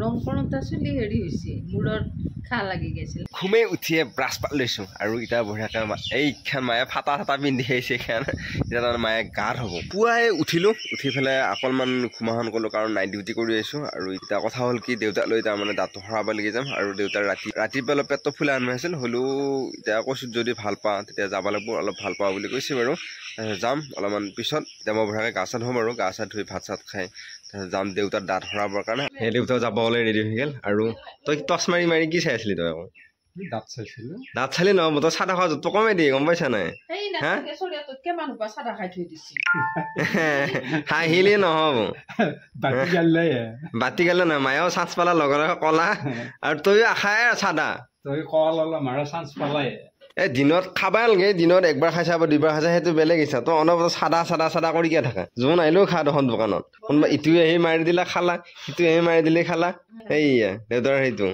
ৰং কৰোঁতে চুলি হেৰি হৈছে মূৰত খা লাগি গৈছিল ঘুমে উঠিয়ে ব্ৰাছ পাত লৈছোঁ আৰু এতিয়া বঢ়িয়াকৈ এইখান মায়ে ফাটা ফাটা পিন্ধি আহিছে এইখান এতিয়া তাৰমানে মায়ে গাত হ'ব পুৱাই উঠিলোঁ উঠি পেলাই অকণমান ঘুমাখন ক'লোঁ কাৰণ নাইট ডিউটি কৰি আহিছোঁ আৰু এতিয়া কথা হ'ল কি দেউতাক লৈ তাৰমানে দাঁতটো সৰাব লাগি যাম আৰু দেউতাৰ ৰাতিপুৱা অলপ পেটটো ফুলা আনমা আছিল হ'লেও এতিয়া কৈছোঁ যদি ভাল পাওঁ তেতিয়া যাব লাগিব অলপ ভাল পাওঁ বুলি কৈছে বাৰু যাম অলপমান পিছত এতিয়া মই বঢ়িয়াকৈ গা চা ধুম আৰু গা চা ধুই ভাত চাত খাই যাম দেউতাৰ দাঁত সৰাবৰ কাৰণে সেই দেউতাও যাব হ'লে ৰেডি হৈ গ'ল আৰু তই টচ মাৰি মাৰি কি চাই আছিলি তই আকৌ দাঁত চালি নহ'ব তই চাহ খোৱা য'ত কমাই দিয়ে গম পাইছা নাই হাঁহিলে নহ'ব বাতি গালে নহয় মায়েও চান্স পালা লগে লগে কলা আৰু তইও আশাই চাদা এই দিনত খাবা নালাগে দিনত একবাৰ খাইছা বা দুইবাৰ খাইছা সেইটো বেলেগ ইচ্ছা তই অনবৰত চাদা চাদা চাদা কৰি কিয় থাকা যোন আহিলেও খা দেখোন দোকানত কোনোবা ইটোৱে আহি মাৰি দিলা খালা সিটোৱে আহি মাৰি দিলে খালা এইয়া দেউতাৰ সেইটো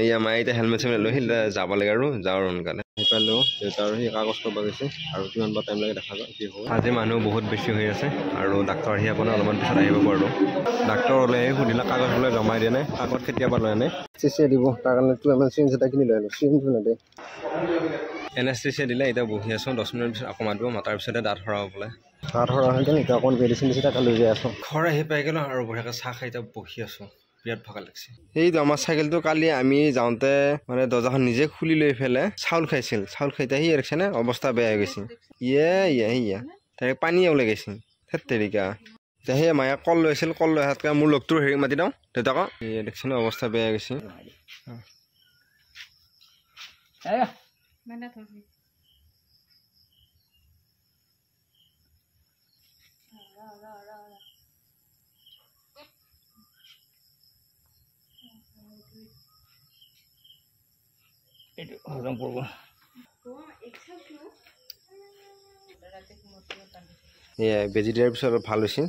এইয়া মায়ে এতিয়া হেলমেট চেলমেট লৈ যাব লাগে আৰু যাওঁ সোনকালে সেইফালেও দেউতাৰ সেই কাগজ কৰিব গৈছে আৰু কিমান বা টাইম লাগে দেখা যায় কি হ'ব আজি মানুহ বহুত বেছি হৈ আছে আৰু ডাক্তৰ আহি আপোনাৰ অলপমান পিছত আহিব পাৰোঁ ডাক্তৰ ওলাই সুধিলে কাগজ বোলে জমাই দিয়া নাই কাগজ কেতিয়াবা লৈ আনে চিচিয়ে দিব তাৰ কাৰণে চিৰিঞ্জ এটা কিনি লৈ আহিলোঁ চিৰিঞ্জ নেদে এনেষ্টেচিয়া দিলে এতিয়া বহি আছোঁ 10 মিনিট পিছত আকৌ মাতিব মাতাৰ পিছতে দাঁত সৰাব বোলে দাঁত সৰা হৈ গ'ল এতিয়া অকণ মেডিচিন দিছে তাকে লৈ যাই আছোঁ ঘৰ আহি পাই গ'লোঁ আৰু বঢ়িয়াকৈ চাহ খাই এতিয়া বহি আছোঁ বিৰাট ভাগৰ লাগিছে সেইটো আমাৰ চাইকেলটো কালি আমি যাওঁতে মানে দৰ্জাখন নিজে খুলি লৈ পেলাই চাউল খাইছিল চাউল খাই সি ৰাখিছে নে অৱস্থা বেয়া হৈ গৈছে ইয়া তাকে পানী ওলাই গৈছে থেত তেৰিকা এতিয়া সেই মায়ে কল লৈছিল কল লৈ হাতকৈ মোৰ লগটোৰ হেৰি মাতি দিওঁ দেউতাকক দেখিছে ন অৱস্থা বেয়া হৈ গৈছে বেজি দিয়াৰ পিছত অলপ ভাল হৈছে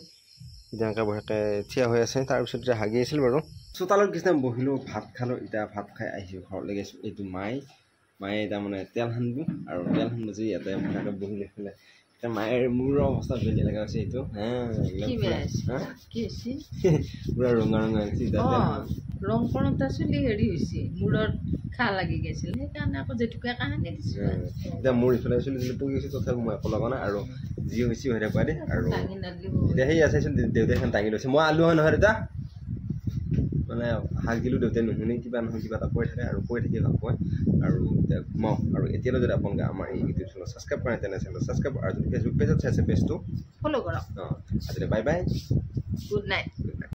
এতিয়া এনেকৈ বঢ়িয়াকৈ থিয় হৈ আছে তাৰপিছত এতিয়া হাগি আছিল বাৰু চোতালত কিছুমান বহিলোঁ ভাত খালোঁ এতিয়া ভাত খাই আহিছোঁ ঘৰলৈ গৈছোঁ এইটো মায়ে এতিয়া মানে তেল সানিব আৰু তেল সানি যে ইয়াতে বঢ়িয়াকৈ বহি লৈ পেলাই এতিয়া মায়েৰ মূৰৰ অৱস্থা বেলেগ লগা হৈছে এইটো পুৰা ৰঙা হৈছে ৰং কৰোঁতে চুলি হেৰি হৈছে মূৰত খা লাগি গৈছিল সেইকাৰণে আকৌ জেতুকা কাহানি দিছোঁ এতিয়া মোৰ ইফালে চুলি পৰি গৈছে তথাপি মই একো লগা নাই আৰু যি হৈছে হৈ থাকিব দে আৰু এতিয়া সেই আছেচোন দেউতাই এখন দাঙি লৈছে মই আলু হয় নহয় দেউতা মানে হাক দিলোঁ দেউতাই নুশুনি কিবা নহয় কিবা এটা কৈ থাকে আৰু কৈ থাকি ভাল পায় আৰু এতিয়া ঘুমাওঁ আৰু এতিয়ালৈ যদি আপোনালোকে আমাৰ এই ইউটিউব চেনেল ছাবস্ক্ৰাইব কৰে তেনে চেনেল ছাবস্ক্ৰাইব আৰু যদি ফেচবুক পেজত চাইছে পেজটো ফ'ল' কৰক আজিলৈ বাই বাই গুড নাইট